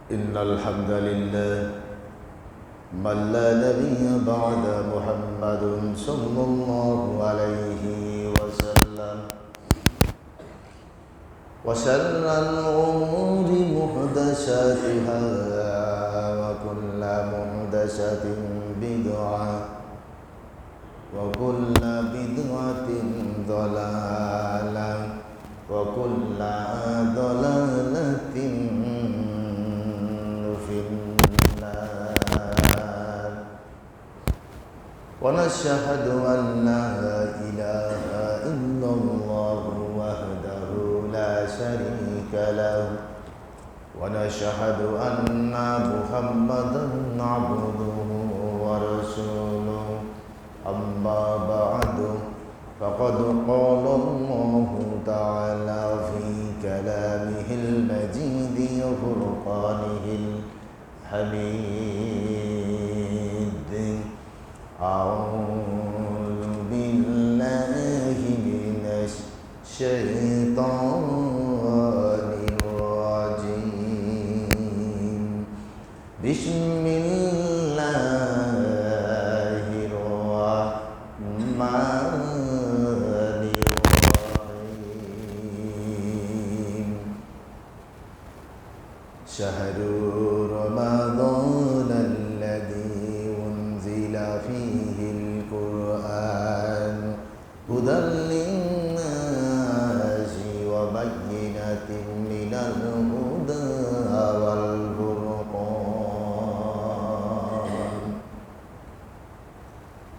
إن الحمد لله من لا نبي بعد محمد صلى الله عليه وسلم وشر الأمور محدثاتها وكل محدثة بدعة وكل بدعة ضلالة وكل ضلالة في النار ونشهد أن لا إله إلا الله وحده لا شريك له ونشهد أن محمدا عبده ورسوله أما بعد فقد قال الله تعالى في كلامه المجيد وفرقانه الحميد أعوذ بالله من الشيطان الرجيم بسم الله الرحمن الرحيم شهر رمضان الذي أنزل فيه القرآن هدى للناس وبينات من الهدى والفرقان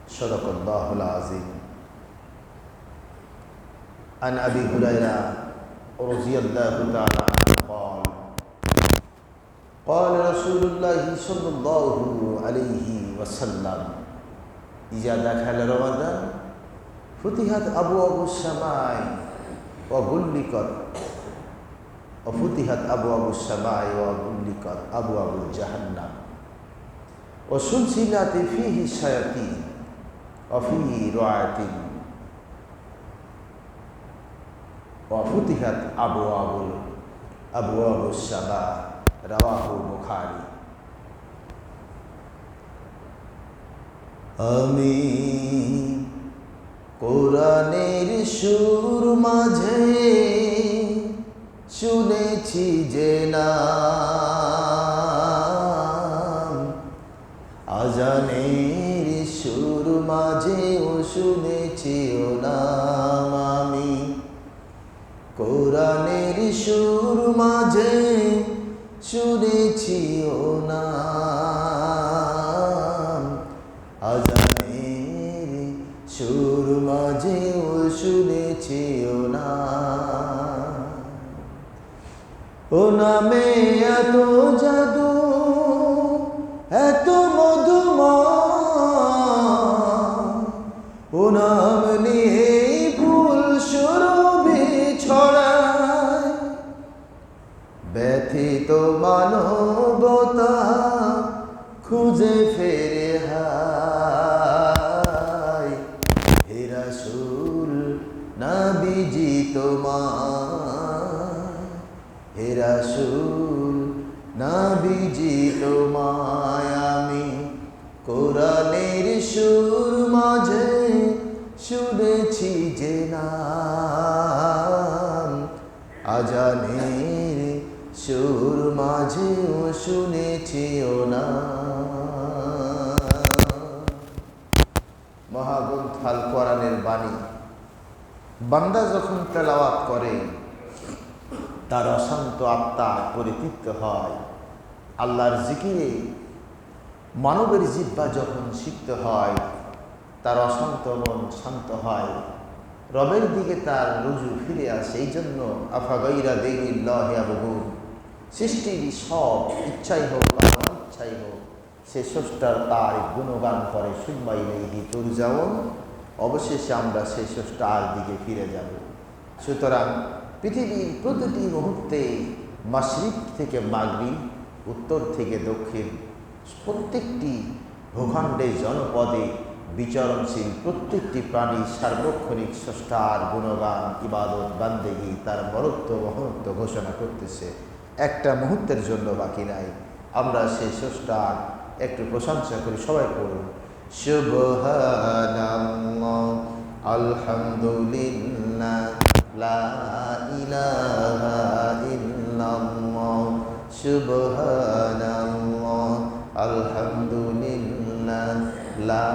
صدق الله العظيم عن أبي هريرة رضي الله تعالى عنه قال قال رسول الله صلى الله عليه وسلم إذا دخل رمضان فتحت أبواب السماء وغلقت وفتحت أبواب السماء وغلقت أبواب جهنم وسلسلت فيه الشياطين وفيه رعاة وفتحت أبواب السماء রাওয়াহু বুখারী। আমি কোরআনের সুর মাঝে শুনেছি যে নাম, আজানের সুর মাঝেও শুনেছি ও নাম। আমি কোরআনের সুর মাঝে শুনেছি ও নাম, আজানের সুর মাঝেও শুনেছি ও নাম। ও নামে এত জাদু এত মধুময়, ও নাম নিয়ে ফুল সুরভি ছড়ায়। ব্যথিত মানবতা খুঁজে ফেরে হায়, হে রাসূল নবীজি তোমায়, হে রাসূল নবীজি তোমায়। আমি কোরআনের সুর মাঝে শুনেছি যে নাম, আজানের সুর মাঝেও শুনেছি ও নাম। মহাগ্রন্থ আল কোরআনের বাণী বান্দা যখন তেলাওয়াত করে তার অশান্ত আত্মা পরিতৃপ্ত হয়। আল্লাহর জিকিরে মানবের জিহ্বা যখন সিক্ত হয়, তার অশান্ত মন শান্ত হয়, রবের দিকে তার রুজু ফিরে আসে। এই জন্য আফাগাইরা দেইনিল্লাহি আবগুন, সৃষ্টির সব ইচ্ছাই হোক আর অনিচ্ছাই হোক, সে স্রষ্টার তার গুণগান করে। সুম্মা ইলাইহি তুরজাউন, অবশেষে আমরা সেই স্রষ্টার দিকে ফিরে যাব। সুতরাং পৃথিবীর প্রতিটি মুহূর্তে মাশরিক থেকে মাগরিব, উত্তর থেকে দক্ষিণ, প্রত্যেকটি ভূখণ্ডে জনপদে বিচরণশীল প্রত্যেকটি প্রাণী সার্বক্ষণিক স্রষ্টার গুণগান ইবাদত বান্দেগী তার মরত্ব মহত্ব ঘোষণা করতেছে, একটা মুহূর্তের জন্য বাকি নাই। আমরা সেই স্রষ্টার একটু প্রশংসা করি, সবাই পড়ুন সুবহানাল্লাহ আলহামদুলিল্লাহ লা ইলাহা ইল্লাল্লাহ সুবহানাল্লাহ আলহামদুলিল্লাহ লা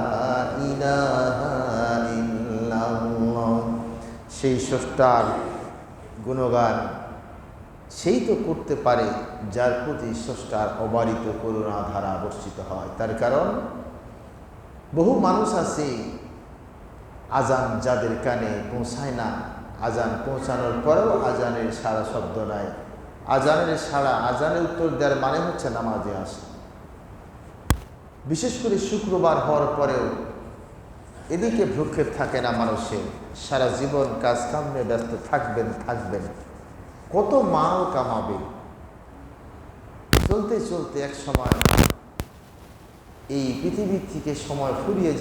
ইলাহা ইল্লাল্লাহ। সেই স্রষ্টার গুণগান সেই তো করতে পারে যার প্রতি স্রষ্টার অবারিত করুণা ধারা বর্ষিত হয়। তার কারণ বহু মানুষ আছে আজান যাদের কানে পৌঁছায় না, আজান পৌঁছানোর পরেও আজানের সারা শব্দ নাই। আজানের সারা, আজানের উত্তর দেওয়ার মানে হচ্ছে নামাজে আসা। বিশেষ করে শুক্রবার হওয়ার পরেও এদিকে ভ্রুক্ষেপ থাকে না মানুষের। সারা জীবন কাজ কামে ব্যস্ত থাকবেন, কত মাল কামাবে। চলতে চলতে এক সময় এই পৃথিবীর থেকে সময় ফুরিয়ে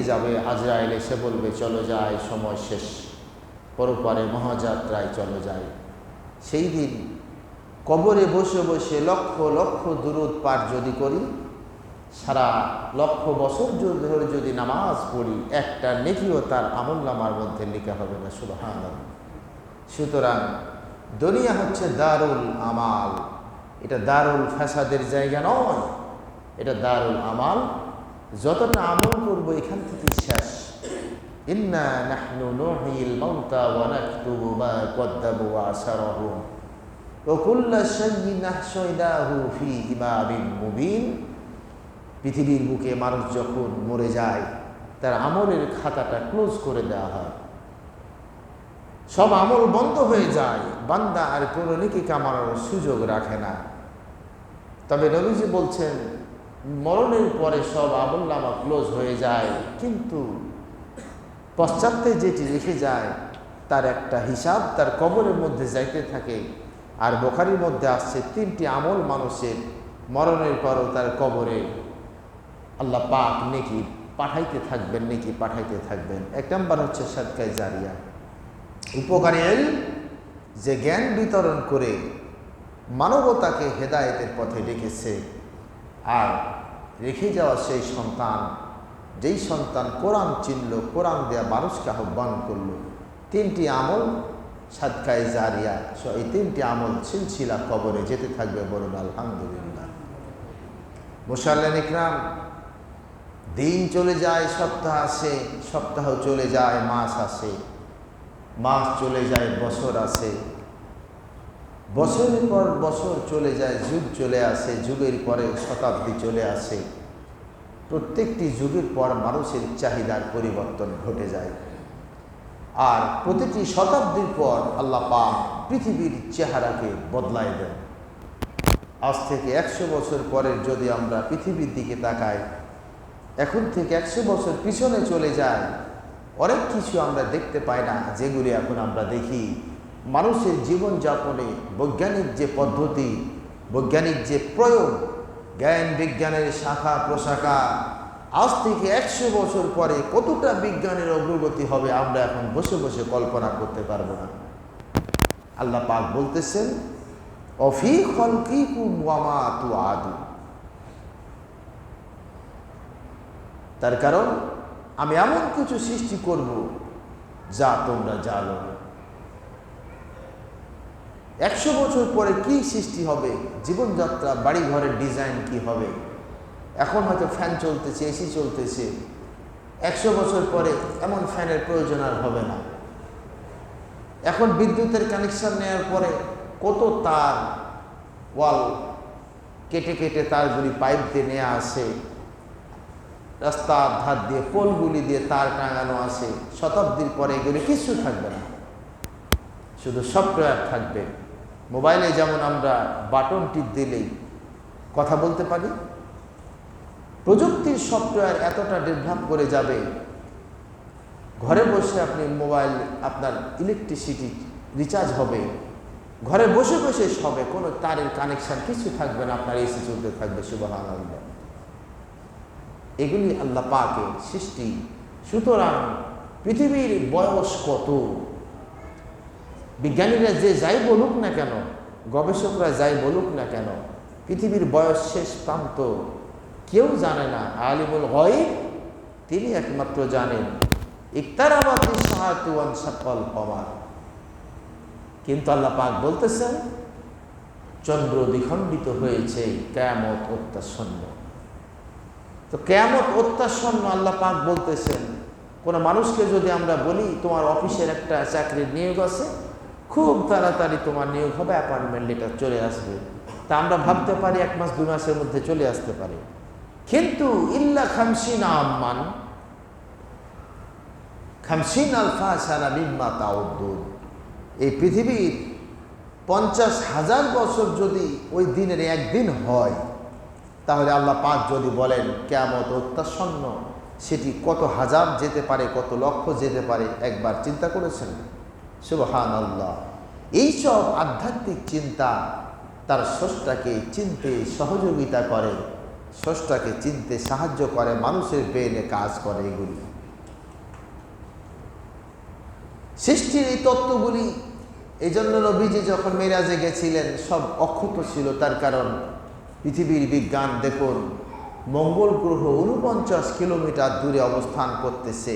যাবে। আজরাইল এসে বলবে চলো যায়, সময় শেষ, পরপারে মহাযাত্রায় চলো যায়। সেই দিন কবরে বসে বসে লক্ষ লক্ষ দুরূদ পাঠ যদি করি, সারা লক্ষ বছর ধরে যদি নামাজ পড়ি, একটা নেকিও তার আমলনামার মধ্যে লেখা হবে না। সুবহানাল্লাহ। সুতরাং দুনিয়া হচ্ছে দারুল আমাল, এটা দারুল ফাসাদের জায়গা নয়, এটা দারুল আমাল। যতটা আমল করব এখান থেকে শেষ। ইন্না নাহনু নুহিল মাউতা ওয়া নাকতুবু মা কদ্দামু ওয়া আসারহুম ওয়া কুল্লা শাইইন আহসাইনাহু ফি ইমামিন মুবিন। পৃথিবীর বুকে মানুষ যখন মরে যায়, তার আমলের খাতাটা ক্লোজ করে দেওয়া হয়, সব আমল বন্ধ হয়ে যায়, বান্দা আর কোনো নেকি কামানোর সুযোগ রাখে না। তবে নবীজি বলছেন মরণের পরে সব আমলনামা ক্লোজ হয়ে যায়, কিন্তু পশ্চাতে যেটি রেখে যায় তার একটা হিসাব তার কবরের মধ্যে যাইতে থাকে। আর বুখারীর মধ্যে আসছে 3টি আমল মানুষের মরণের পরও তার কবরে আল্লাহ পাক নেকি পাঠাইতে থাকবেন। 1 নম্বর হচ্ছে সাদকায়ে জারিয়া, উপকারী ইলম, যে জ্ঞান বিতরণ করে মানবতাকে হেদায়েতের পথে ডেকেছে। আর রেখে যাওয়া সেই সন্তান, যেই সন্তান কোরআন চিনল, কোরআন দেয়া মানুষকে আহ্বান করলো। 3টি আমল সাদকায়ে জারিয়া, এই 3টি আমল সিলসিলা কবরে যেতে থাকবে। বলুন আলহামদুলিল্লাহ। মুসাল্লিন ইকরাম, দিন চলে যায়, সপ্তাহ আসে, সপ্তাহ চলে যায়, মাস আসে, মাস চলে যায়, বছর আসে, বছরের পর বছর চলে যায়, যুগ চলে আসে, যুগের পরে শতাব্দী চলে আসে। প্রত্যেকটি যুগের পর মানুষের চাহিদার পরিবর্তন ঘটে যায়। আর প্রতিটি শতাব্দীর পর আল্লাহ পাক পৃথিবীর চেহারাকে বদলায় দেন। আজ থেকে 100 বছর পরের যদি আমরা পৃথিবীর দিকে তাকাই, এখন থেকে 100 বছর পিছনে চলে যায়, অনেক কিছু আমরা দেখতে পাই না যেগুলি এখন আমরা দেখি। মানুষের জীবনযাপনে বৈজ্ঞানিক যে পদ্ধতি, বৈজ্ঞানিক যে প্রয়োগ, জ্ঞান বিজ্ঞানের শাখা প্রশাখা, আজ থেকে 100 বছর পরে কতটা বিজ্ঞানের অগ্রগতি হবে আমরা এখন বসে বসে কল্পনা করতে পারবো না। আল্লাহ পাক বলতেছেন অফি খলকিকুম ওয়া মা তুআদু। তার কারণ আমি এমন কিছু সৃষ্টি করব যা তোমরা জানো। 100 বছর পরে কি সৃষ্টি হবে, জীবনযাত্রা, বাড়ি ঘরের ডিজাইন কি হবে। এখন হয়তো ফ্যান চলতেছে, এসি চলতেছে, 100 বছর পরে এমন ফ্যানের প্রয়োজন আর হবে না। এখন বিদ্যুতের কানেকশন নেওয়ার পরে কত তার, ওয়াল কেটে কেটে তারগুলি পাইপ দিয়ে নেওয়া আসে, রাস্তার ধার দিয়ে পোলগুলি দিয়ে তার টাঙানো আছে। শতাব্দীর পরে এগুলি কিছু থাকবে না, শুধু সফটওয়্যার থাকবে। মোবাইলে যেমন আমরা বাটন টিপ দিলেই কথা বলতে পারি, প্রযুক্তির সফটওয়্যার এতটা ডেভেলপ করে যাবে, ঘরে বসে আপনি মোবাইল, আপনার ইলেকট্রিসিটি রিচার্জ হবে, ঘরে বসে বসে হবে, কোনো তারের কানেকশন কিছু থাকবে না, আপনার এসি চলতে থাকবে। সুবহানাল্লাহ। এগুলি আল্লাহ পাকের সৃষ্টি। সুতরাং পৃথিবীর বয়স কত, বিজ্ঞানীরা যে যাই বলুক না কেন, গবেষকরা যাই বলুক না কেন, পৃথিবীর বয়স শেষ প্রান্ত কেউ জানে না। আলিমুল গায়ব তিনি একমাত্র জানেন। ইকতারাবাতিস সাআতু ওয়ানশাক্কাল কমার। কিন্তু আল্লাহ পাক বলতেছেন চন্দ্র দ্বিখণ্ডিত হয়েছে, কিয়ামত অত্যাসন্ন। তো কিয়ামত অত্যাসন্ন আল্লাহ পাক বলতেছেন। কোনো মানুষকে যদি আমরা বলি তোমার অফিসের একটা চাকরির নিয়োগ আছে, খুব তাড়াতাড়ি তোমার নিয়োগ হবে, অ্যাপয়েন্টমেন্ট লেটার চলে আসবে, তা আমরা ভাবতে পারি 1 মাস 2 মাসের মধ্যে চলে আসতে পারে। কিন্তু ইল্লা 50 আম্মান 50 আলফা সানা মিম্মা তাউদ্দুন, এই পৃথিবীর 50,000 বছর যদি ওই দিনের একদিন হয়, তাহলে আল্লাহ পাক যদি বলেন কিয়ামত অত্যাসন্ন, সেটি কত হাজার যেতে পারে, কত লক্ষ যেতে পারে, একবার চিন্তা করেছেন? সুবহানাল্লাহ। এইসব আধ্যাত্মিক চিন্তা তার স্রষ্টাকে চিনতে সহযোগিতা করে, স্রষ্টাকে চিনতে সাহায্য করে, মানুষের ব্রেনে কাজ করে। এগুলি সৃষ্টির এই তত্ত্বগুলি, এই জন্য নবীজি যখন মেরাজে গেছিলেন সব অক্ষত ছিল। তার কারণ পৃথিবীর বিজ্ঞান দেখুন, মঙ্গল গ্রহ 49 কিলোমিটার দূরে অবস্থান করতেছে,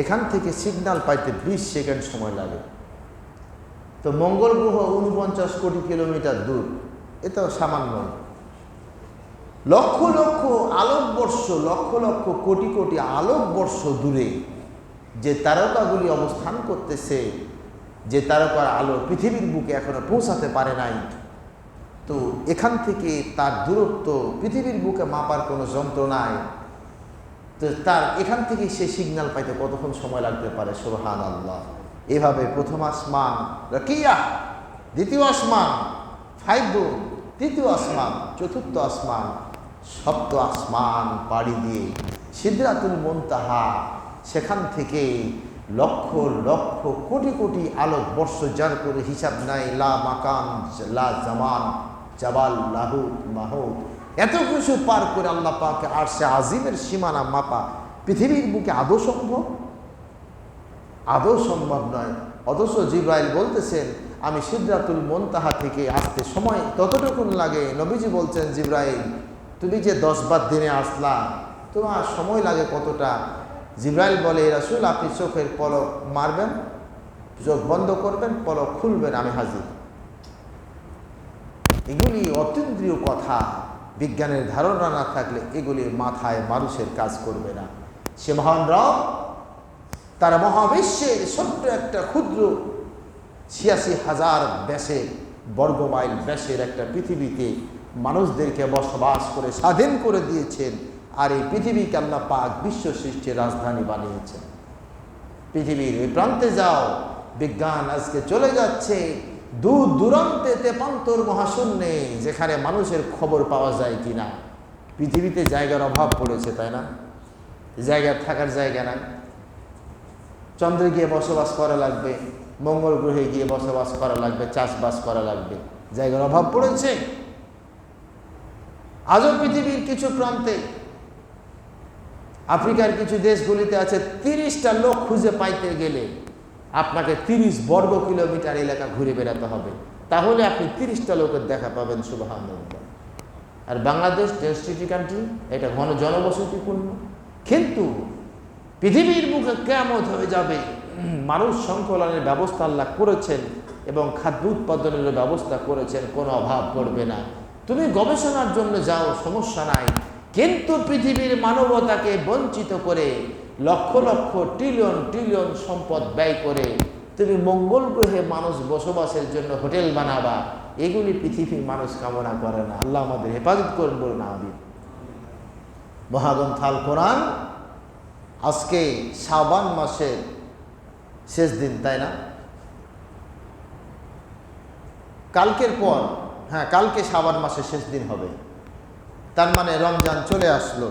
এখান থেকে সিগন্যাল পাইতে 20 সেকেন্ড সময় লাগে। তো মঙ্গল গ্রহ 49 কোটি কিলোমিটার দূর, এটা সামান্য। লক্ষ লক্ষ আলোকবর্ষ, লক্ষ লক্ষ কোটি কোটি আলোকবর্ষ দূরে যে তারকাগুলি অবস্থান করতেছে, যে তারকার আলো পৃথিবীর বুকে এখনো পৌঁছাতে পারে নাই, তো এখান থেকে তার দূরত্ব পৃথিবীর বুকে মাপার কোনো যন্ত্র নাই। তো তার এখান থেকে সে সিগন্যাল পাইতে কতক্ষণ সময় লাগতে পারে? সুবহানাল্লাহ। এভাবে প্রথম আসমান রাকিয়া, দ্বিতীয় আসমান ফাইদুন, তৃতীয় আসমান, চতুর্থ আসমান, সপ্তম আসমান পাড়ি দিয়ে সিদরাতুল মুনতাহা, সেখান থেকে লক্ষ লক্ষ কোটি কোটি আলোকবর্ষ, যার করে হিসাব নাই, লা মাকান লা জামান জাবাল লাহুত মাহুত, এত কিছু পার করে আল্লাহ পাকে আরশে আজিমের সীমানা মাপা পৃথিবীর বুকে আদৌ সম্ভব? আদৌ সম্ভব নয়। অথচ জিবরাইল বলতেছেন আমি সিদরাতুল মুনতাহা থেকে আসতে সময় ততটুকুন লাগে। নবীজি বলছেন জিবরাইল তুমি যে 10 বার দিনে আসলা, তোমার সময় লাগে কতটা? জিবরাইল বলে রাসূল আপনি চোখের পলক মারবেন, চোখ বন্ধ করবেন, পলক খুলবেন, আমি হাজির। এগুলি অতীন্দ্রিয় কথা, বিজ্ঞানের ধারণা না থাকলে এগুলি মাথায় মানুষের কাজ করবে না। সে মহান রব তার মহাবিশ্বের ছোট্ট একটা ক্ষুদ্র 86,000 ব্যাসের বর্গমাইল ব্যাসের একটা পৃথিবীতে মানুষদেরকে বসবাস করে স্বাধীন করে দিয়েছেন। আর এই পৃথিবীকে আল্লাহ পাক বিশ্ব সৃষ্টির রাজধানী বানিয়েছেন। পৃথিবীর ওই প্রান্তে যাও, বিজ্ঞান আজকে চলে যাচ্ছে দূর দূরান্তে, তেপান্তর মহাশূন্যে, যেখানে মানুষের খবর পাওয়া যায় কিনা। পৃথিবীতে জায়গার অভাব পড়েছে, তাই না? জায়গা থাকার জায়গা নাই। চন্দ্রে গিয়ে বসবাস করা লাগবে, মঙ্গল গ্রহে গিয়ে বসবাস করা লাগবে, চাষবাস করা লাগবে, জায়গার অভাব পড়েছে। আজও পৃথিবীর কিছু প্রান্তে, আফ্রিকার কিছু দেশগুলিতে আছে 30টা লোক খুঁজে পাইতে গেলে আপনাকে 30 বর্গ কিলোমিটার এলাকা ঘুরে বেড়াতে হবে, তাহলে আপনি 30টা লোকের দেখা পাবেন। সুবহানাল্লাহ। আর বাংলাদেশ ডেনসিটি কান্ট্রি, এটা ঘন জনবসতিপূর্ণ, কিন্তু পৃথিবীর মুখে কিয়ামত হয়ে যাবে। মানুষ সংকলনের ব্যবস্থা আল্লাহ করেছেন এবং খাদ্য উৎপাদনের ব্যবস্থা করেছেন, কোনো অভাব পড়বে না। তুমি গবেষণার জন্য যাও, সমস্যা নাই, কিন্তু পৃথিবীর মানবতাকে বঞ্চিত করে লক্ষ লক্ষ ট্রিলিয়ন ট্রিলিয়ন সম্পদ ব্যয় করে তুমি মঙ্গল গ্রহে মানুষ বসবাসের জন্য হোটেল বানাবা, এগুলি পৃথিবীর মানুষ কামনা করে না। আল্লাহ আমাদের হেফাজত করুন, বলুন আমিন। মহাগ্রন্থ আল কোরআন আজকে শাবান মাসের শেষ দিন, তাই না? কালকের পর, হ্যাঁ, কালকে শাবান মাসের শেষ দিন হবে। তার মানে রমজান চলে আসলো।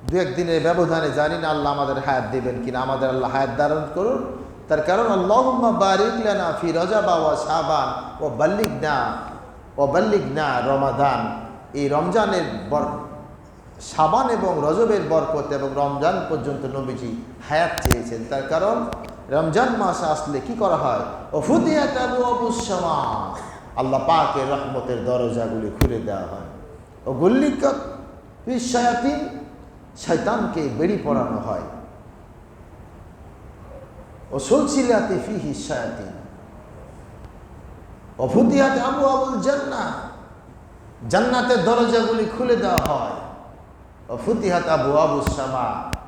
2-1 দিনের ব্যবধানে, জানি না আল্লাহ আমাদের হায়াত দেবেন কিনা। আমাদের আল্লাহ হায়াত ধারণ করুন। তার কারণ আল্লাহুম্মা বারিক লানা ফি রজব ওয়া শাবান ওয়া বাল্লিগনা রমাদান। এই রমজানের শাবান এবং রজবের বরকত এবং রমজান পর্যন্ত নবীজি হায়াত চেয়েছেন। তার কারণ রমজান মাস আসলে কি করা হয়? ও ফুতিহাত আবওয়াবুস সামা, আল্লাহ পাকের রহমতের দরজাগুলি খুলে দেওয়া হয়। ও গুল্লিকাত ফিশ শায়াতিন, শয়তানকে বেড়ি পড়ানো হয়। ও সুলসিলাতি ফিহি শায়াতিন, ও ফুতিহাত আবওয়াবুল জান্নাহ, জান্নাতের দরজাগুলি খুলে দেওয়া হয়। ও ফুতিহাত আবওয়াবুস সামা,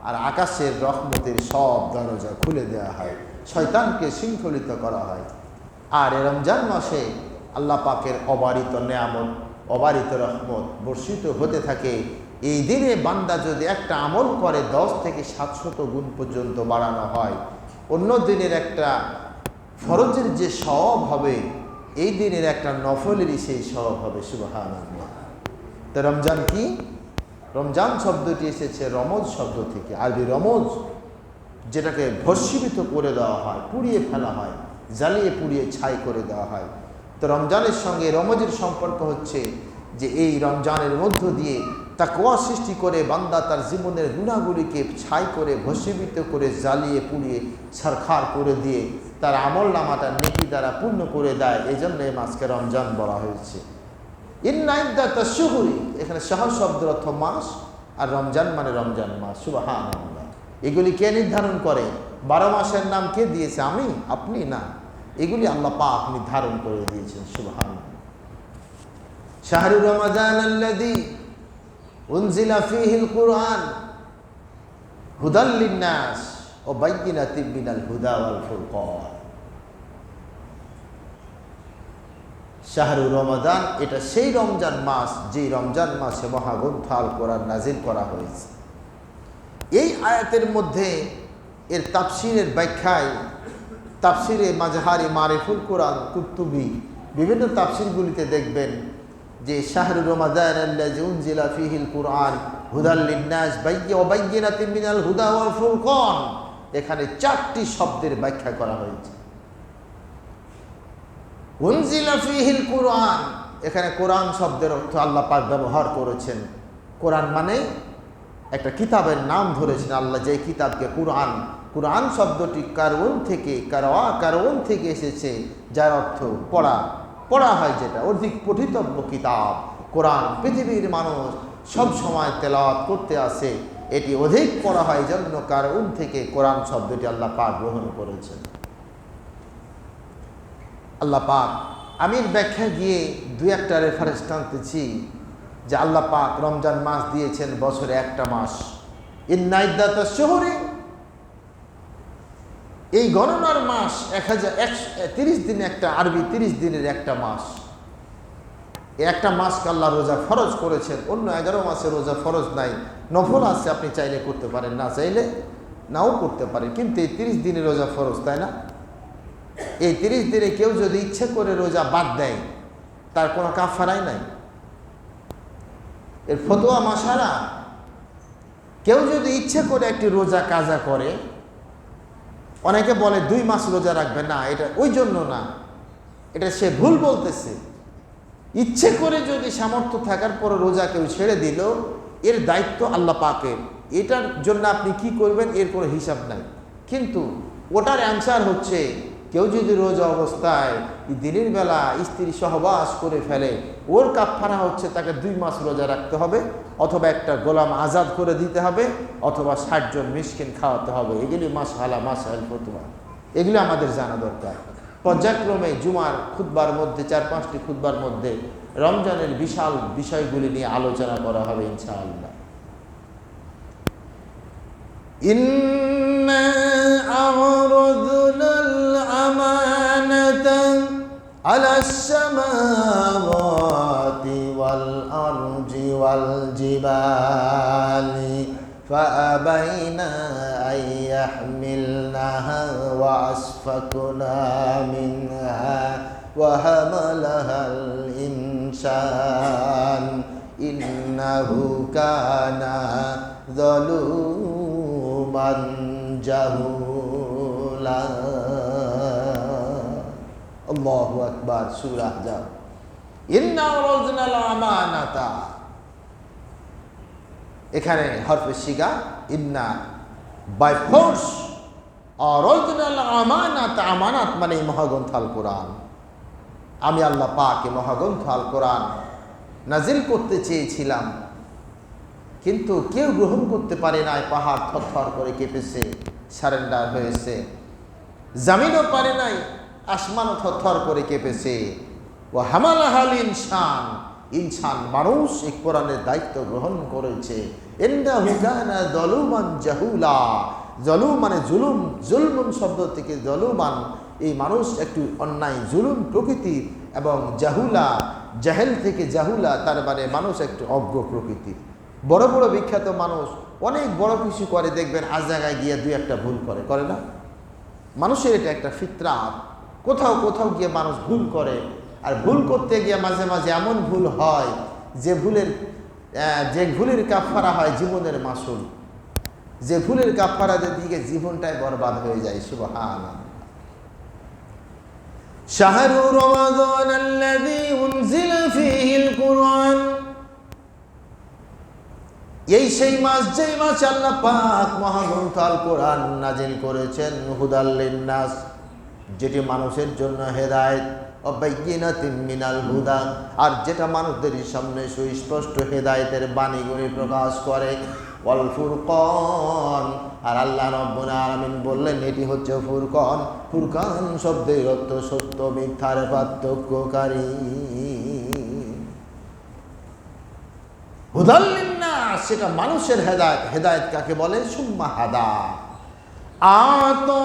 আর আকাশের রহমতের সব দরজা খুলে দেওয়া হয়, শয়তানকে শৃঙ্খলিত করা হয়। আর এই রমজান মাসে আল্লাহ পাকের অবারিত নেয়ামত, অবারিত রহমত বর্ষিত হতে থাকে। এই দিনে বান্দা যদি একটা আমল করে 10 থেকে 700 গুণ পর্যন্ত বাড়ানো হয়। অন্য দিনের একটা ফরজের যে সওয়াব হবে, এই দিনের একটা নফলেরই সেই সওয়াব হবে। সুবহানাল্লাহ। তো রমজান কি? রমজান শব্দটি এসেছে রমজ শব্দ থেকে, আরবি রমজ, যেটাকে ভস্মীভূত করে দেওয়া হয়, পুড়িয়ে ফেলা হয়, জ্বালিয়ে পুড়িয়ে ছাই করে দেওয়া হয়। তো রমজানের সঙ্গে রমজের সম্পর্ক হচ্ছে যে এই রমজানের মধ্য দিয়ে তাকওয়া সৃষ্টি করে বান্দা তার জীবনের গুনাহগুলিকে ছাই করে, ভস্মীভূত করে, জ্বালিয়ে পুড়িয়ে ছারখার করে দিয়ে তার আমল নামাটা নেকি দ্বারা পূর্ণ করে দেয়। এই জন্য এই মাসকে রমজান বলা হয়েছে। ইন্না ইদ্দাতাশ শুহুরি, এখানে শাহর শব্দের অর্থ মাস, আর রমজান মানে রমজান মাস। সুবহানাল্লাহ। এগুলি কে নির্ধারণ করে? 12 মাসের নাম কে দিয়েছে? আমি, আপনি না, এগুলি আল্লাহ পাক নির্ধারণ করে দিয়েছেন। সুবহানাল্লাহ। শাহরুর রমাদান আল্লাযী উনজিলা ফীহিল কুরআন হুদাল লিন-নাস ওয়া বায়্যিনাতিন মিনাল হুদা ওয়াল ফুরকান। শাহরুর রমাদান, এটা সেই রমজান মাস যে রমজান মাসে মহাগ্রন্থ আল কোরআন নাজিল করা হয়েছে। এই আয়াতের মধ্যে এর তাফসিরের ব্যাখ্যায়, তাফসিরে মাজহারি মারিফুল কোরআন কুতুবি, বিভিন্ন তাফসিরগুলিতে দেখবেন যে শাহরুর রমাদান আল্লাযী উনজিলা ফীহিল কুরআন হুদাল লিন-নাস ওয়া বায়্যিনাতিন মিনাল হুদা ওয়াল ফুরকান, এখানে 4টি শব্দের ব্যাখ্যা করা হয়েছে। উনজিলা ফীহিল কুরআন, এখানে কোরআন শব্দের অর্থ আল্লাহ পাক ব্যবহার করেছেন। কোরআন মানে একটা কিতাবের নাম ধরেছেন আল্লাহ, যে কিতাবকে কুরআন, কুরআন শব্দটি কারওন থেকে, কারওন থেকে এসেছে, যার অর্থ পড়া, পড়া হয়, যেটা অধিক পঠিতব্য কিতাব। কোরআন পৃথিবীর মানুষ সব সময় তেলাওয়াত করতে আসে, এটি অধিক পড়া হয়, জন্য কারওন থেকে কোরআন শব্দটি আল্লাহ পাক গ্রহণ করেছেন। আল্লাহ পাক, আমি ব্যাখ্যা গিয়ে 2-1টা রেফারেন্স টানতেছি যে আল্লাহ পাক রমজান মাস দিয়েছেন বছরে একটা মাস। ইন্না ইদ্দাতাশ শুহুরি, এই গণনার মাস 1030 দিন, একটা আরবি 30 দিনের একটা মাস। এই একটা মাসকে আল্লাহ রোজা ফরজ করেছেন। অন্য 11 মাসে রোজা ফরজ নাই, নফল আছে, আপনি চাইলে করতে পারেন, না চাইলে নাও করতে পারেন, কিন্তু এই 30 দিনের রোজা ফরজ, তাই না? এই 30 দিনে কেউ যদি ইচ্ছে করে রোজা বাদ দেয়, তার কোনো কাফারাই নাই, এর ফতোয়া মাসালা। কেউ যদি ইচ্ছে করে একটি রোজা কাজা করে, অনেকে বলে 2 মাস রোজা রাখবে, না, এটা ওই জন্য না, এটা সে ভুল বলতেছে। ইচ্ছে করে যদি সামর্থ্য থাকার পর রোজা কেউ ছেড়ে দিল, এর দায়িত্ব আল্লাহ পাকের। এটার জন্য আপনি কি করবেন এর কোনো হিসাব নাই, কিন্তু ওটার অ্যান্সার হচ্ছে কেউ যদি রোজা অবস্থায় দিনের বেলা স্ত্রী সহবাস করে ফেলে, ওর কাফারা হচ্ছে তাকে 2 মাস রোজা রাখতে হবে, অথবা একটা গোলাম আজাদ করে দিতে হবে, অথবা 60 জন মিসকিন খাওয়াতে হবে। এগুলি মাসআলা, মাসাইল, ফতোয়া, এগুলি আমাদের জানা দরকার। পর্যায়ক্রমে জুমার খুতবার মধ্যে, 4-5টি খুতবার মধ্যে রমজানের বিশাল বিষয়গুলি নিয়ে আলোচনা করা হবে ইনশাআল্লাহ। ইন্না আ'রাদনাল আমানাতা আলাস সামাওয়াতি ওয়াল আরজি ওয়াল জিবালি ফাআবাইনা আন ইয়াহমিলনাহা ওয়া আসফাকনা মিনহা ওয়া হামালাহাল ইনসান ইন্নাহু কানা যালুমান জাহুলা। আল্লাহু আকবার। সূরা আহজাব। ইন্না আ'রাদনাল আমানাতা, এখানে হরফে শিগা ইন্না বাই ফোর্স অরিজিনাল আমানাত, আমানাত মানে মহাগ্রন্থ আল কোরআন। আমি আল্লাহ পাক এই মহাগ্রন্থ আল কোরআন নাজিল করতে চেয়েছিলাম, কিন্তু কেউ গ্রহণ করতে পারে নাই। পাহাড় থরথর করে কেঁপেছে, সারেন্ডার হয়েছে। জামিনও পারে নাই, আসমানও থরথর করে কেঁপেছে। ও হামালাহাল ইনসান, ইনসান মানুষ এই কোরআনের দায়িত্ব গ্রহণ করেছে। ইন্নাহু কানা যালুমান জাহুলা, জলুম মানে জুলুম, জুলমুন শব্দ থেকে জলুমান, এই মানুষ একটু অন্যায় জুলুম প্রকৃতির, এবং জাহুলা জাহেল থেকে জাহুলা, তার মানে মানুষ একটু অজ্ঞ প্রকৃতির। বড় বড় বিখ্যাত মানুষ অনেক বড় কিছু করে, দেখবেন আজ জায়গায় গিয়ে দুই একটা ভুল করে, করে না? মানুষের এটা একটা ফিতরাত। কোথাও কোথাও গিয়ে মানুষ ভুল করে, আর ভুল করতে গিয়ে মাঝে মাঝে এমন ভুল হয় যে ভুলের কাফারা হয় জীবনের মাসুল, যে ভুলের কাফারা দিকে জীবনটাই বরবাদ হয়ে যায়। সুবহানাল্লাহ। শাহরু রমাদান আল্লাযী উনজিলা ফীহিল কুরআন, এই সেই মাস যেই মাসে আল্লাহ পাক মহাগ্রন্থ আল কোরআন নাজিল করেছেন। হুদাল লিন্নাস, যেটি মানুষের জন্য হেদায়েত, ও বাইয়িনাতিন মিনাল হুদা, আর যেটা মানুষদের সামনে সুস্পষ্ট হেদায়েতের বাণীগুলি প্রকাশ করে। ওয়াল ফুরকান, আর আল্লাহ রাব্বুল আলামিন বললেন এটি হচ্ছে ফুরকান। ফুরকান শব্দের অর্থ সত্য মিথ্যার পার্থক্যকারী। হুদাল লিন্নাস, সেটা মানুষের হেদায়েত। হেদায়েত কাকে বলে? সুম্মা হাদা, আতা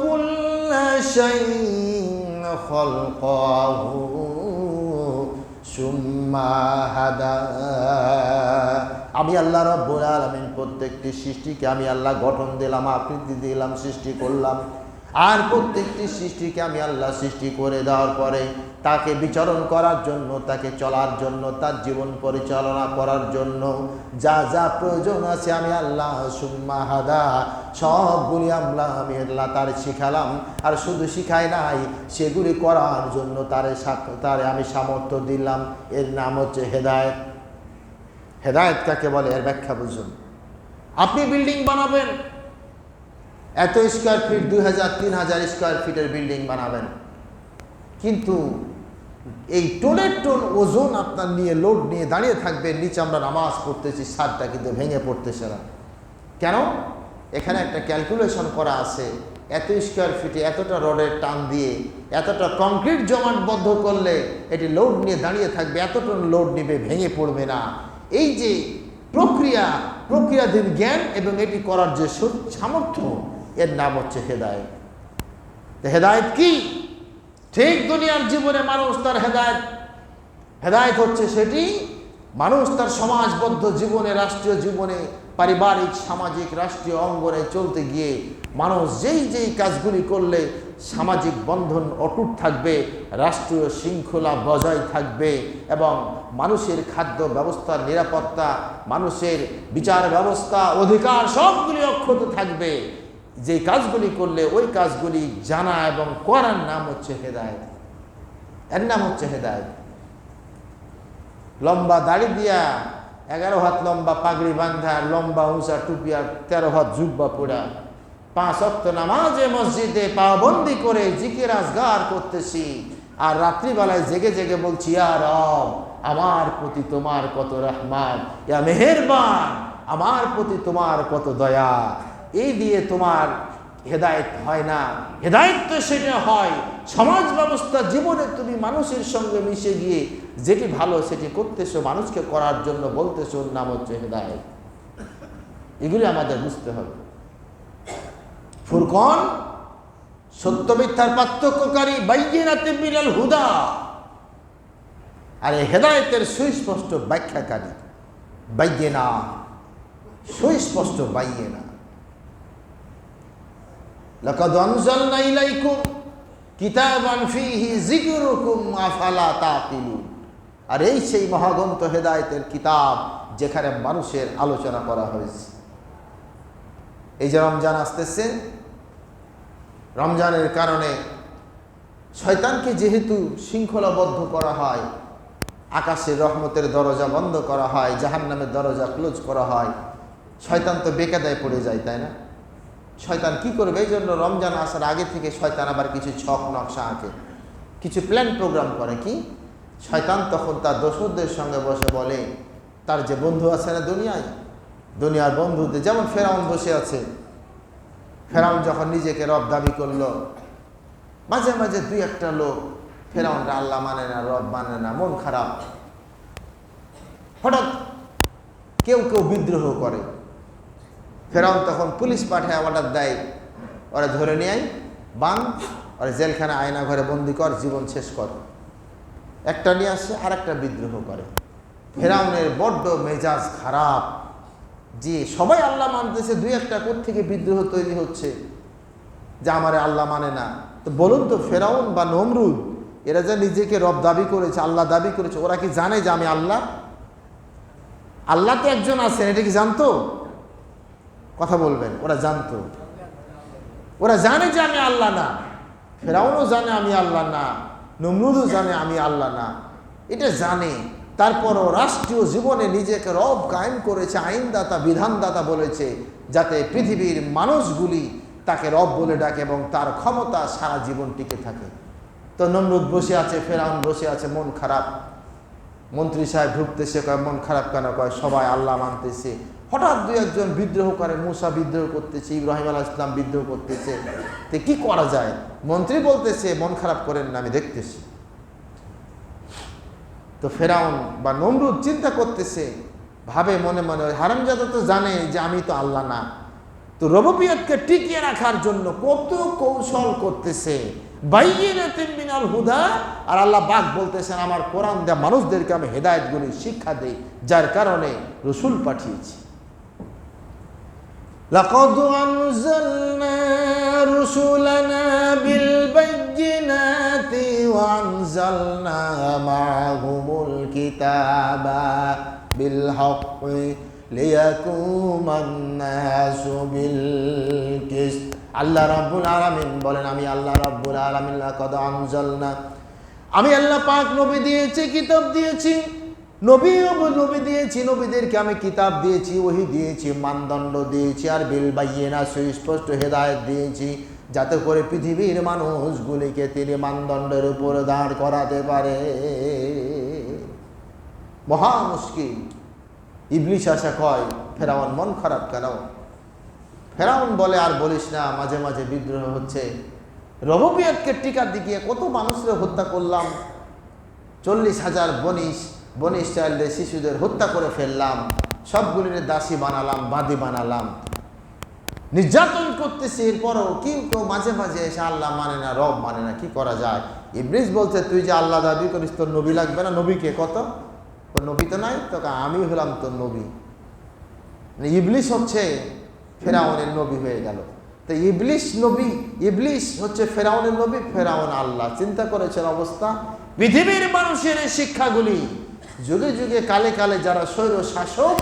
কুল্লা শাইইন খালকাহু সুম্মা হাদা। আমি আল্লাহ রাব্বুল আলামিন প্রত্যেকটি সৃষ্টিকে আমি আল্লাহ গঠন দিলাম, আকৃতি দিলাম, সৃষ্টি করলাম। আর প্রত্যেকটি সৃষ্টিকে আমি আল্লাহ সৃষ্টি করে দেওয়ার পরে তাকে বিচরণ করার জন্য, তাকে চলার জন্য, তার জীবন পরিচালনা করার জন্য যা যা প্রয়োজন আছে আমি আল্লাহ সুম্মা হাদা সবগুলি আমি আল্লাহ তার শিখালাম। আর শুধু শিখাই নাই, সেগুলি করার জন্য তারে আমি সামর্থ্য দিলাম। এর নাম হচ্ছে হেদায়েত। হেদায়েত কাকে বলে এর ব্যাখ্যা বুঝুন। আপনি বিল্ডিং বানাবেন, এত স্কোয়ার ফিট, 2000 3000 স্কোয়ার ফিটের বিল্ডিং বানাবেন, কিন্তু এই টোনের টোন ওজন আপনার নিয়ে লোড নিয়ে দাঁড়িয়ে থাকবেন। নিচে আমরা নামাজ পড়তেছি, ছাদটা কিন্তু ভেঙে পড়তেছে না কেন? এখানে একটা ক্যালকুলেশন করা আছে, এত স্কোয়ার ফিটে এতটা রডের টান দিয়ে এতটা কংক্রিট জমাটবদ্ধ করলে এটি লোড নিয়ে দাঁড়িয়ে থাকবে, এত টন লোড নেবে, ভেঙে পড়বে না। এই যে প্রক্রিয়াধীন জ্ঞান এবং এটি করার যে সামর্থ্য, এর নাম হচ্ছে হেদায়েত। হেদায়েত কি? ঠিক দুনিয়ার জীবনে মানুষ তার হেদায়েত হচ্ছে সেটি, মানুষ তার সমাজবদ্ধ জীবনে, রাষ্ট্রীয় জীবনে, পারিবারিক, সামাজিক, রাষ্ট্রীয় অঙ্গনে চলতে গিয়ে মানুষ যেই কাজগুলি করলে সামাজিক বন্ধন অটুট থাকবে, রাষ্ট্রীয় শৃঙ্খলা বজায় থাকবে, এবং মানুষের খাদ্য ব্যবস্থার নিরাপত্তা, মানুষের বিচার ব্যবস্থা, অধিকার সবগুলি অক্ষত থাকবে, যে কাজগুলি করলে ওই কাজগুলি জানা এবং করার নাম হচ্ছে হেদায়েত। এর নাম হচ্ছে হেদায়েত। লম্বা দাড়ি দিয়া 11 হাত লম্বা পাগড়ি বাঁধা, লম্বা উঁচা টুপি আর 13 হাত জুব্বা পড়া, 5 ওয়াক্ত নামাজে মসজিদে পাবন্দি করে জিকির আজগার করতেছি, আর রাত্রিবেলায় জেগে জেগে বলছি ইয়া রব আমার প্রতি তোমার কত রহমত, ইয়া মেহেরবান আমার প্রতি তোমার কত দয়া। এই দিয়ে তোমার হেদায়েত হয় না। হেদায়েত তো সেটা হয় সমাজ ব্যবস্থা জীবনে তুমি মানুষের সঙ্গে মিশে গিয়ে যেটি ভালো সেটি করতেছো, মানুষকে করার জন্য বলতেছো, ওর নাম হচ্ছে হেদায়েত। এগুলি আমাদের বুঝতে হবে। ফুরকান সত্য মিথ্যার পার্থক্যকারী, বাইয়িনাতিন মিনাল হুদা, আর এই হেদায়েতের সুস্পষ্ট ব্যাখ্যাকারী। বাইয়িনা সুস্পষ্ট, বাইয়িনা। লাকাদ আনজালনা ইলাইকুম কিতাবান ফীহি যিকরুকুম আফালা তাকিলুন। আর এই সেই মহাগ্রন্থ হেদায়েতের কিতাব যেখানে মানুষের আলোচনা করা হয়েছে। এই যে রমজান আসতেছে, রমজানের কারণে শয়তানকে যেহেতু শৃঙ্খলাবদ্ধ করা হয়, আকাশের রহমতের দরজা বন্ধ করা হয়, জাহান্নামের দরজা ক্লোজ করা হয়। শয়তান তো বেকায়দায় পড়ে যায়, তাই না? শয়তান কি করবে? এই জন্য রমজান আসার আগে থেকে শয়তান আবার কিছু ছক নকশা আঁকে, কিছু প্ল্যান প্রোগ্রাম করে। কি? শয়তান তখন তার দোসরদের সঙ্গে বসে বলে, তার যে বন্ধু আছে না দুনিয়ার বন্ধুদের, যেমন ফেরাউন বসে আছে। ফেরাউন যখন নিজেকে রব দাবি করলো, মাঝে মাঝে দুই একটা লোক ফেরাউনরা আল্লাহ মানে না, রব মানে না, মন খারাপ, হঠাৎ কেউ কেউ বিদ্রোহ করে। ফেরাউন তখন পুলিশ পাঠায় অর্ডার দেয়, ওরা ধরে নিয়ে আয়, বাঁধ, ওরা জেলখানা আয়না ঘরে বন্দি কর, জীবন শেষ কর। একটা নিয়ে আসে, আর একটা বিদ্রোহ করে। ফেরাউনের বড্ড মেজাজ খারাপ, যে সবাই আল্লাহ মানতেছে, দুই একটা থেকে বিদ্রোহ তৈরি হচ্ছে যে আমারে আল্লাহ মানে না। তো বলুন তো, ফেরাউন বা নমরুদ এরা যে নিজেকে রব দাবি করেছে, আল্লাহ দাবি করেছে, ওরা কি জানে যে আমি আল্লাহ? আল্লাহ তো একজন আছেন, এটা কি জানতো? কথা বলবেন। ওরা জানতো? ওরা জানে যে আমি আল্লাহ না। ফেরাউনও জানে আমি আল্লাহ না, নমরুদও জানে আমি আল্লাহ না, এটা জানে। তারপরও রাষ্ট্রীয় জীবনে নিজেকে রব কায়েম করেছে, আইনদাতা, বিধানদাতা বলেছে, যাতে পৃথিবীর মানুষগুলি তাকে রব বলে ডাকে এবং তার ক্ষমতা সারা জীবন টিকে থাকে। তো নমরুদ বসে আছে, ফেরাউন বসে আছে, মন খারাপ। মন্ত্রী সাহেব ঢুকতেছে, কয় মন খারাপ কেন? কয় সবাই আল্লাহ মানতেছে। হঠাৎ দুই একজন বিদ্রোহ করে, মূসা বিদ্রোহ করতেছে, ইব্রাহিম আলাইহিস সালাম বিদ্রোহ করতেছে। তো কি করা যায়? মন্ত্রী বলতেছে মন খারাপ করেন না, আমি দেখতেছি। তো ফেরাউন বা নমরুদ চিন্তা করতেছে, ভাবে মনে মনে, হারামজাদা তো জানে যে আমি তো আল্লাহ না, তো রবুবিয়তকে টিকিয়ে রাখার জন্য কত কৌশল করতেছে। বাইয়িনাতিন মিনাল হুদা, আর আল্লাহ পাক বলতেছেন আমার কোরআন দেয়া মানুষদেরকে আমি হেদায়েতগুলি শিক্ষা দেই, যার কারণে রাসূল পাঠিয়েছি। লাকাদ আনজালনা রুসুলানা বিল বাইয়িনাতি ওয়া আনজালনা মাআহুমুল কিতাবা বিল হাক্কি লিয়াকুমান নাসু বিল কিসত। আল্লাহ রাব্বুল আলামিন বলেন, আমি আল্লাহ রাব্বুল আলামিন লাকাদ আনজালনা, আমি আল্লাহ পাক নবী দিয়েছি, কিতাব দিয়েছি, নবী দিয়েছি, নবীদেরকে আমি কিতাব দিয়েছি, ওহী দিয়েছি, মানদণ্ড দিয়েছি, আর বিল বাইয়িনা, সুস্পষ্ট হেদায়েত দিয়েছি, যাতে করে পৃথিবীর মানুষগুলিকে তিনি মানদণ্ডের উপর দাঁড় করাতে পারে। মহা মুশকিল। ইবলিস আসা কয়, ফেরাউন মন খারাপ কেন? ফেরাউন বলে, আর বলিস না, মাঝে মাঝে বিদ্রোহ হচ্ছে, রবুবিয়তকে টিকা দিকে কত মানুষকে হত্যা করলাম, 40,000 বনিশ চাইল্ডের, শিশুদের হত্যা করে ফেললাম, সবগুলির দাসী বানালাম, বাদী বানালাম, নির্যাতন করতেছি। এরপরও কেউ মাঝে মাঝে এসে আল্লাহ মানে না, রব মানে না, কি করা যায়? ইবলিস বলছে, তুই যে আল্লাহ দাবি করিস, তোর নবী লাগবে না? নবীকে কত? তোর নবী তো নাই, তোকে আমি হলাম তোর নবী। ইবলিস হচ্ছে ফেরাউনের নবী হয়ে গেল। তো ইবলিস নবী, ইবলিস হচ্ছে ফেরাউনের নবী, ফেরাউন আল্লাহ। চিন্তা করেছেন অবস্থা? পৃথিবীর মানুষের এই শিক্ষাগুলি যুগে যুগে কালে কালে যারা স্বৈর শাসক,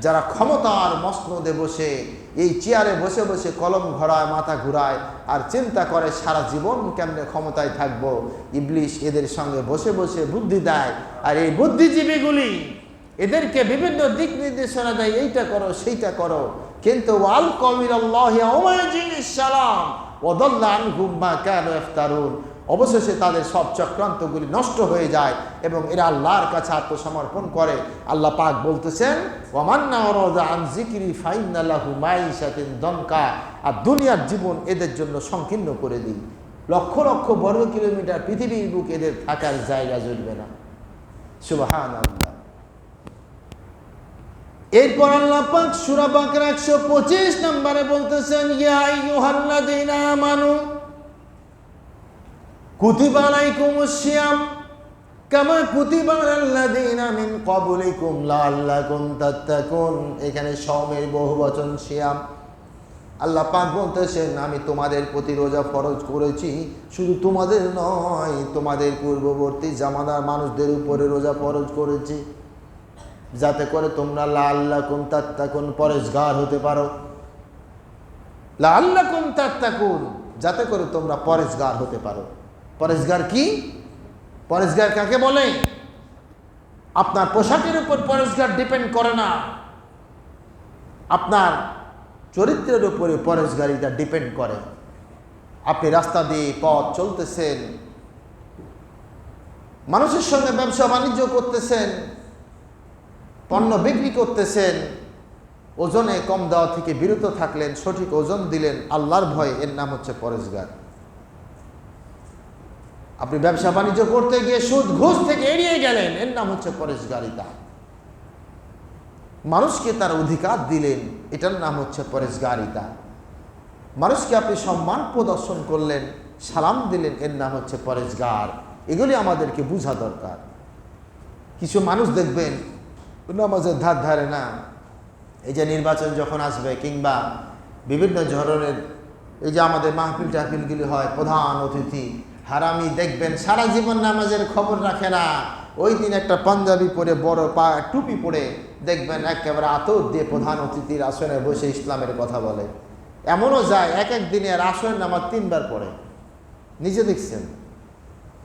যারা ক্ষমতার মসনদে বসে, এই চেয়ারে বসে বসে কলম ঘোরায়, মাথা ঘুরায়, আর চিন্তা করে সারা জীবন কেমনে ক্ষমতায় থাকবো, ইবলিস এদের সঙ্গে বসে বসে বুদ্ধি দেয়। আর এই বুদ্ধিজীবীগুলি এদেরকে বিভিন্ন দিক নির্দেশনা দেয়, এইটা করো, সেইটা করো। কিন্তু ওয়াল কওমিলাল্লাহি ওয়ামাজিনিস সালাম ওয়াদাল্লা আনহুম মা কানু ইফতারুন, অবশেষে তাদের সব চক্রান্তগুলি নষ্ট হয়ে যায় এবং এরা আল্লাহর কাছে আত্মসমর্পণ করে। আল্লাহ পাক বলতেছেন, ওয়ামান নারাদা আন যিকরি ফাইন্না লাহু মাঈশাতান দনকা, আর দুনিয়ার জীবন এদের জন্য সংকীর্ণ করে দিই। লক্ষ লক্ষ বর্গ কিলোমিটার পৃথিবীর বুক এদের থাকার জায়গা জুটবে না। সুবহানাল্লাহ। এরপর আল্লাহ পাক সূরা বাকারা 125 নম্বরে বলতেছেন, ইয়া আইয়ুহাল্লাযীনা আমানু কুতিবা আলাইকুমুস সিয়াম কামা কুতিবা আলাল্লাযীনা মিন ক্বাবলিকুম লাআল্লাকুম তাত্তাকুন। এখানে সওমের বহুবচন সিয়াম। আল্লাহ পাক বলতেছেন, আমি তোমাদের প্রতি রোজা ফরজ করেছি, শুধু তোমাদের নয়, তোমাদের পূর্ববর্তী জামানার মানুষদের উপরে রোজা ফরজ করেছি, যাতে করে তোমরা লাআল্লাকুম তাত্তাকুন, পরেশগার হতে পারো। লাআল্লাকুম তাত্তাকুন, যাতে করে তোমরা পরেশগার হতে পারো। পরেশগার কি? পরেশগার কাকে বলে? আপনার পোশাকের উপর পরেশগার ডিপেন্ড করে না, আপনার চরিত্রের উপরে পরেশগারিতা ডিপেন্ড করে। আপনি রাস্তা দিয়ে পথ চলতেছেন, মানুষের সঙ্গে ব্যবসা বাণিজ্য করতেছেন, পণ্য বিক্রি করতেছেন, ওজনে কম দেওয়া থেকে বিরত থাকলেন, সঠিক ওজন দিলেন আল্লাহর ভয়ে, এর নাম হচ্ছে পরেশগার। আপনি ব্যবসা বাণিজ্য করতে গিয়ে সুদ ঘুষ থেকে এড়িয়ে গেলেন, এর নাম হচ্ছে পরেশগারিতা। মানুষকে তার অধিকার দিলেন, এটার নাম হচ্ছে পরেশগারিতা। মানুষকে আপনি সম্মান প্রদর্শন করলেন, সালাম দিলেন, এর নাম হচ্ছে পরেশগার। এগুলি আমাদেরকে বোঝা দরকার। কিছু মানুষ দেখবেন নামাজের ধার ধারে না। এই যে নির্বাচন যখন আসবে কিংবা বিভিন্ন ধরনের এই যে আমাদের মাহফিল টাহফিলগুলি হয়, প্রধান অতিথি হারামি দেখবেন সারা জীবন নামাজের খবর রাখে না, ওই দিন একটা পাঞ্জাবি পরে বড় টুপি পরে দেখবেন একেবারে আতর দিয়ে প্রধান অতিথির আসনে বসে ইসলামের কথা বলে। এমনও যায় এক এক দিনের আসরের নামাজ 3 বার পড়ে। নিজে দেখছেন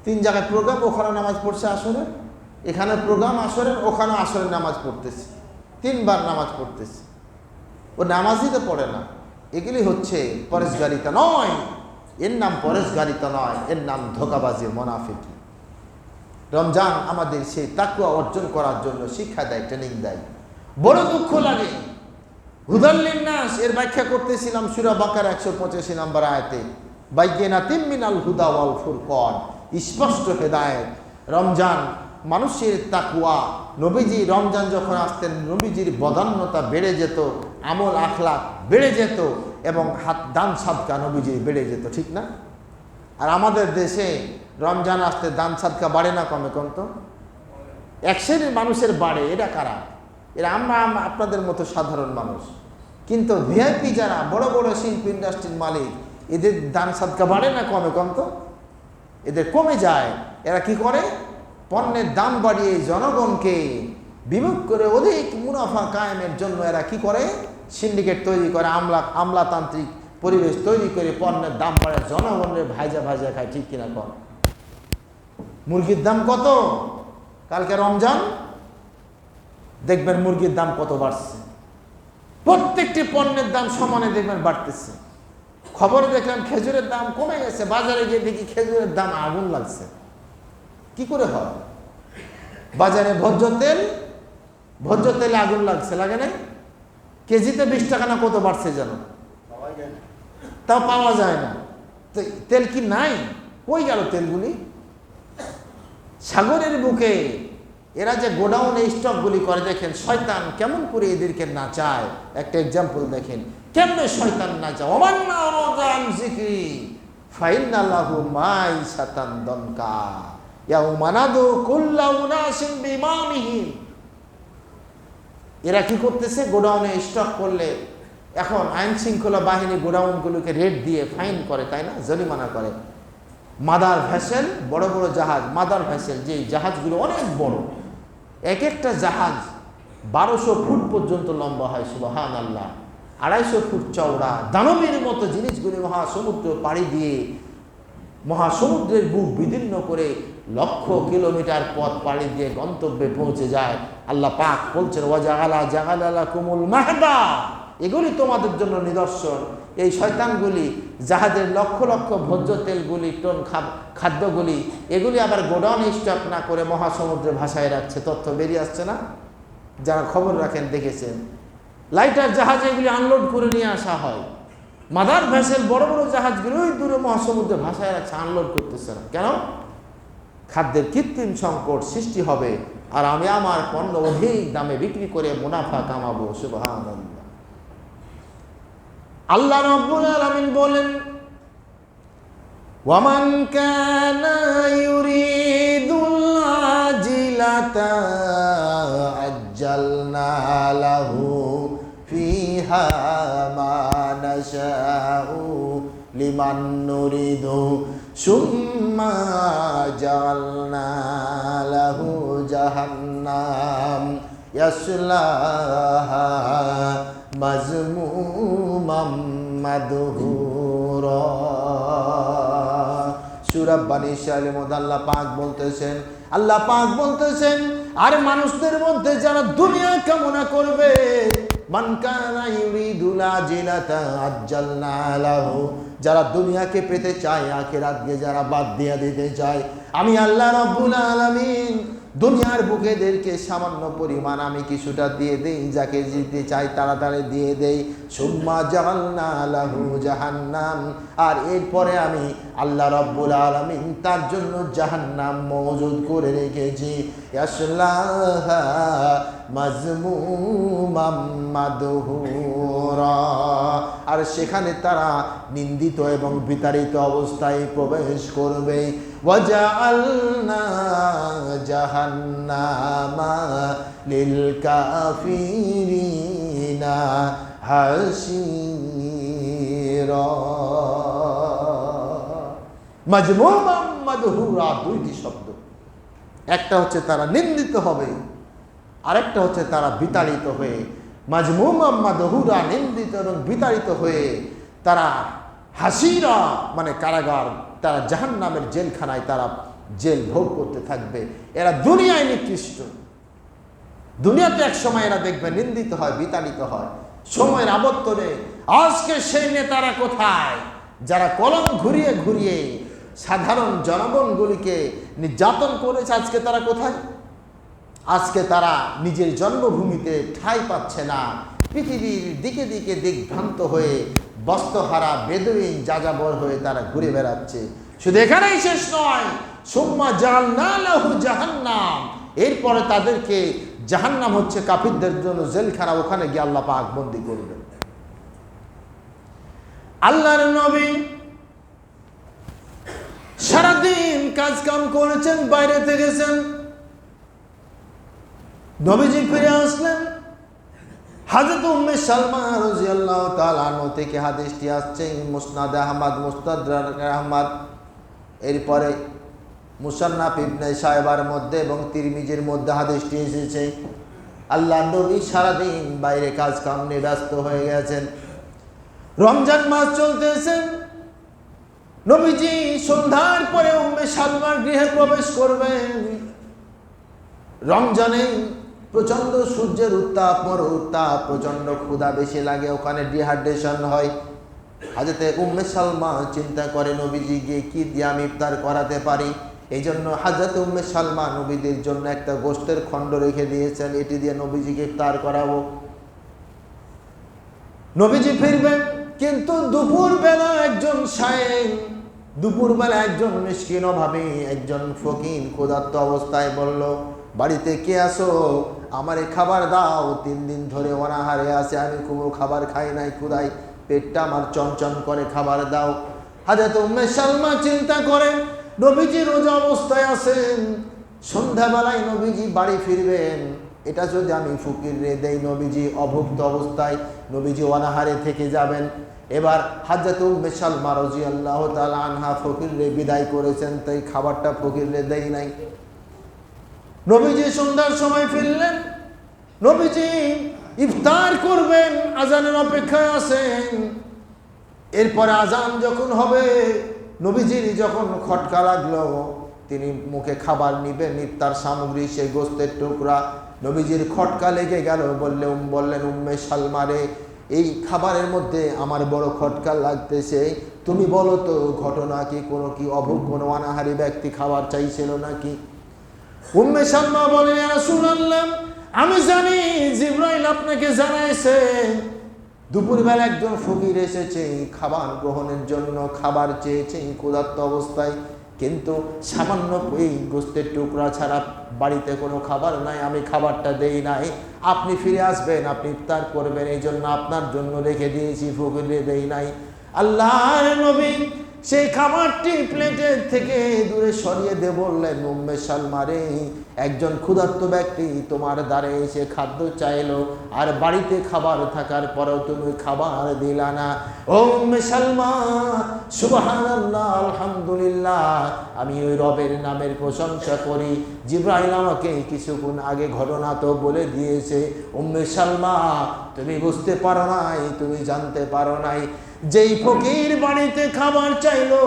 3 জায়গায় প্রোগ্রাম, ওখানে নামাজ পড়ছে আসরের, এখানে প্রোগ্রাম আসরের, ওখানে আসরের নামাজ পড়তেছে, 3 বার নামাজ পড়তেছে। ও নামাজই তো পড়ে না। এগুলি হচ্ছে পরেশগারিতা নয়, এর নাম পরেশগারিতা নয়, এর নাম ধোঁকাবাজি, মুনাফিকি। রমজান আমাদের সেই তাকওয়া অর্জন করার জন্য শিক্ষা দেয়, ট্রেনিং দেয়। বড় দুঃখ লাগে। হুদাল্লিন নাস এর ব্যাখ্যা করতেছিলাম সূরা বাকারা 185 নম্বর আয়াতে, বাইয়িনাতিম মিনাল হুদা ওয়াল ফুরকান, স্পষ্ট হেদায়েত। রমজান মানুষের তাকওয়া, নবীজি রমজান যখন আসতেন নবীজির বদান্যতা বেড়ে যেত, আমল আখলাক বেড়ে যেত এবং দান সাদকা নবীজির বেড়ে যেত, ঠিক না? আর আমাদের দেশে রমজান আসতে দান সাদকা বাড়ে না কমে? কম তো। এক শ্রেণীর মানুষের বাড়ে। এরা কারা? এরা আমরা আপনাদের মতো সাধারণ মানুষ। কিন্তু ভিআইপি যারা বড় বড় শিল্প ইন্ডাস্ট্রির মালিক, এদের দান সাদকা বাড়ে না কমে? কম তো। এদের কমে যায়। এরা কি করে? পণ্যের দাম বাড়িয়ে জনগণকে বিমুখ করে অধিক মুনাফা কায়েমের জন্য এরা কি করে? সিন্ডিকেট তৈরি করে, আমলাতান্ত্রিক পরিবেশ তৈরি করে পণ্যের দাম বাড়ে, জনগণের ভাইজা ভাইজা খায়, ঠিক কিনা কর? মুরগির দাম কত? কালকে রমজান, দেখবেন মুরগির দাম কত বাড়ছে। প্রত্যেকটি পণ্যের দাম সমানে দেখবেন বাড়তেছে। খবরে দেখলাম খেজুরের দাম কমে গেছে, বাজারে গিয়ে দেখি খেজুরের দাম আগুন লাগছে। কি করে হয়? বাজারে ভোজ্য তেলে আগুন লাগছে, লাগে না? কেজিতে 20 টাকা না কত বাড়ছে যেন, তাও পাওয়া যায় না। তেল কি নাই? কই গেল তেলগুলি? সাগরের বুকে এরা যে গোডাউনে স্টকগুলি করে, দেখেন শয়তান কেমন করে এদেরকে নাচায়। একটা এক্সাম্পল দেখেন কেমনে শয়তান নাচায়। ওমান্না রোজান জিকরি ফাইন্নাল্লাহু মাইসাতান দনকা ইয়াউমানাদু কুল্লা উনাসিন বিইমামিহিম। এরা কি করতেছে? গোডাউনে স্টক করলে এখন আইন শৃঙ্খলা বাহিনী গোডাউনগুলোকে রেট দিয়ে ফাইন করে, তাই না? জরিমানা করে। মাদার ভেসেল, বড় বড় জাহাজ, মাদার ভেসেল, যে জাহাজগুলো অনেক বড়, এক একটা জাহাজ 1200 ফুট পর্যন্ত লম্বা হয়, সুবহানাল্লাহ, 250 ফুট চওড়া, দানবের মতো জিনিসগুলি মহাসমুদ্র পাড়ি দিয়ে মহাসমুদ্রের বুক বিদীর্ণ করে লক্ষ কিলোমিটার পথ পাড়ি দিয়ে গন্তব্যে পৌঁছে যায়। আল্লাহ পাক বলছেন ওয়াজাআলা লাকুমুল মাহদা, এগুলি তোমাদের জন্য নিদর্শন। এই শয়তানগুলি জাহাজের লক্ষ লক্ষ ভোজ্য তেলগুলি, টন খাদ্যগুলি, এগুলি আবার গোডাউনে স্টক না করে মহাসমুদ্রে ভাসায় রাখছে। তথ্য বেরিয়ে আসছে না? যারা খবর রাখেন দেখেছেন। লাইটার জাহাজে এগুলি আনলোড করে নিয়ে আসা হয়। মাদার ভেসেল, বড় বড় জাহাজগুলো ওই দূরে মহাসমুদ্রে ভাসায় রাখছে, আনলোড করতেছে না। কেন? খাদ্যের কৃত্রিম সংকট সৃষ্টি হবে আর আমি আমার পণ্য অধিক দামে বিক্রি করে মুনাফা কামাবো। সুবহানাল্লাহ। আল্লাহ রাব্বুল আলামিন বলেন, ওয়ামান কানা ইউরিদুল আজিলাতা আজ্জালনা লাহু ফিহা মা নাশাউ লিমান নুরিদু সুম্মা জাআলনা লাহু জাহান্নাম ইয়াসলাহা মাজমুমাম মাদহুরা। সূরা বনী ইসরাঈলের মধ্যে আল্লাহ পাক বলতেছেন আর মানুষদের মধ্যে যারা দুনিয়া কামনা করবে, মান কানা ইউরিদুল আজিলাতা আজ্জালনা লাহু, যারা দুনিয়াকে পেতে চায়, আখিরাতকে যারা বাদ দিয়ে দিতে চায়, আমি আল্লাহ রাব্বুল আলামিন দুনিয়ার বুকেদেরকে সামান্য পরিমাণ আমি কিছুটা দিয়ে দেই, যাকে দিতে চাই তাড়াতাড়ি দিয়ে দেই। সুম্মা জাআলনা লাহু জাহান্নাম, আর এরপরে আমি আল্লাহ রাব্বুল আলামিন তার জন্য জাহান্নাম মওজুদ করে রেখেছি। ইয়াসলাহা মাজমুমাম মাদহুরা, আর সেখানে তারা নিন্দিত এবং বিতাড়িত অবস্থায় প্রবেশ করবে। ওয়াজআলনা জাহান্নামা লিল কাফিরিনা হাসিরা। মাজমুমাম মাদহুরা দুইটি শব্দ, একটা হচ্ছে তারা নিন্দিত হবে, আরেকটা হচ্ছে তারা বিতাড়িত হয়ে। মাজমুমাম মাদহুরা, নিন্দিত এবং বিতাড়িত হয়ে তারা হাসিরা মানে কারাগার, তারা জাহান্নামের জেলখানায় তারা জেল ভোগ করতে থাকবে। এরা দুনিয়ায় নিকৃষ্ট, দুনিয়াতে এক সময় এরা দেখবে নিন্দিত হয়, বিতাড়িত হয়। সময়ের আবর্তনে আজকে সেই নেতারা কোথায়, যারা কলম ঘুরিয়ে ঘুরিয়ে সাধারণ জনগণগুলিকে নির্যাতন করেছে, আজকে তারা কোথায়? আজকে তারা নিজের জন্মভূমিতে ঠাঁই পাচ্ছে না, পৃথিবীর দিকে দিকে দিকভ্রান্ত হয়ে বস্ত্রহারা বেদুইন যাযাবর হয়ে তারা ঘুরে বেড়াচ্ছে। শুধু এখানেই শেষ নয়, সুম্মা জাআলনা লাহু জাহান্নাম, এরপরে তাদেরকে জাহান্নাম হচ্ছে কাফিরদের জন্য জেলখানা, ওখানে গিয়ে আল্লাহ পাক বন্দী করবেন। আল্লাহর নবী সারাদিন কাজ কাম করেছেন, বাইরে থেকেছেন, নবীজি ফিরে আসলেন। হযরত উম্মে সালমা রাদিয়াল্লাহু তাআলা আনহা থেকে হাদিসটি আসছে মুসনাদ আহমদ, মুস্তাদরাক আহমদ, এরপরে মুসান্নাফ ইবনে সাহেবার মধ্যে এবং তিরমিজির মধ্যে হাদিসটি এসেছে। আল্লাহ নবী সারাদিন বাইরে কাজ কাম নিয়ে ব্যস্ত হয়ে গেছেন। রমজান মাস চলতেছেন, নবীজি সন্ধ্যার পরে উম্মে সালমার গৃহে প্রবেশ করবেন। রমজানে প্রচন্ড সূর্যের উত্তাপ, মরু উত্তাপ, প্রচন্ড ক্ষুধা বেশি লাগে, ওখানে ডিহাইড্রেশন হয়। হযরত উম্মে সালমা চিন্তা করে নবীজি গিয়ে কি দিয়ে আমি ইফতার করাতে পারি। এই জন্য হযরত উম্মে সালমা নবীদের জন্য একটা গোশতের খণ্ড রেখে দিয়েছেন, এটি দিয়ে নবীজিকে ইফতার করাবো। নবীজি ফিরবেন, কিন্তু দুপুরবেলা একজন শায়েখ, দুপুরবেলা একজন মিসকিন অভাবী, একজন ফকির ক্ষুধার্ত অবস্থায় বলল, বাড়িতে কে আসো, আমারে খাবার দাও, 3 দিন ধরে অনাহারে আছে, আমি কোনো খাবার খাই নাই, ক্ষুধায় পেটটা আমার চনচন করে, খাবার দাও। হযরত উম্মে সালমা চিন্তা করেন নবীজি রোজা অবস্থায় আছেন, সন্ধ্যাবেলায় নবীজি বাড়ি ফিরবেন, এটা যদি আমি ফকিরে দেই, নবীজি অভুক্ত অবস্থায়, নবীজি অনাহারে থেকে যাবেন। এবার হযরত উম্মে সালমা রাদিয়াল্লাহু তাআলা আনহা ফকিরে বিদায় করেছেন, তাই খাবারটা ফকিরে দেই নাই। নবীজি সন্ধ্যার সময় ফিরলেন, নবীজি ইফতার করবেন, আজানের অপেক্ষায় আছেন। এরপরে আজান যখন হবে, নবীজির যখন খটকা লাগলো, তিনি মুখে খাবার নিবেন, ইফতার সামগ্রী সেই গোশতের টুকরা, নবীজির খটকা লেগে গেল। বললেন উম্মে সালমা রে, এই খাবারের মধ্যে আমার বড় খটকা লাগতেছে, তুমি বলো তো ঘটনা কি, কোনো কি অভুক্ত কোনো অনাহারী ব্যক্তি খাবার চাইছিল নাকি? উম্মে সালমা বলে, ইয়া রাসূলুল্লাহ, আমি জানি জিবরাইল আপনাকে জানাইছে দুপুরবেলা একজন ফকির এসেছে খাবার গ্রহণের জন্য, খাবার চেয়েছে ক্ষুধার্ত অবস্থায়, কিন্তু সামান্য এই গোশতের টুকরা ছাড়া বাড়িতে কোনো খাবার নাই, আমি খাবারটা দেই নাই, আপনি ফিরে আসবেন, আপনি ইফতার করবেন, এই জন্য আপনার জন্য রেখে দিয়েছি, ফকিরে দেই নাই। আল্লাহর নবী সেই খাবারটি প্লেটের থেকে দূরে সরিয়ে দিয়ে বললেন, উম্মে সালমা রে, একজন ক্ষুধার্ত ব্যক্তি তোমার দ্বারে এসে খাদ্য চাইলো, আর বাড়িতে খাবার থাকার পরেও তুমি খাবার দিলা না। ও উম্মে সালমা, সুবহানাল্লাহ, আলহামদুলিল্লাহ, আমি ওই রবের নামের প্রশংসা করি, জিবরাইল আমাকে কিছুক্ষণ আগে ঘটনা তো বলে দিয়েছে। উম্মে সালমা, তুমি বুঝতে পারো নাই, তুমি জানতে পারো নাই, যেই ফকির বাড়িতে খাবার চাইলো,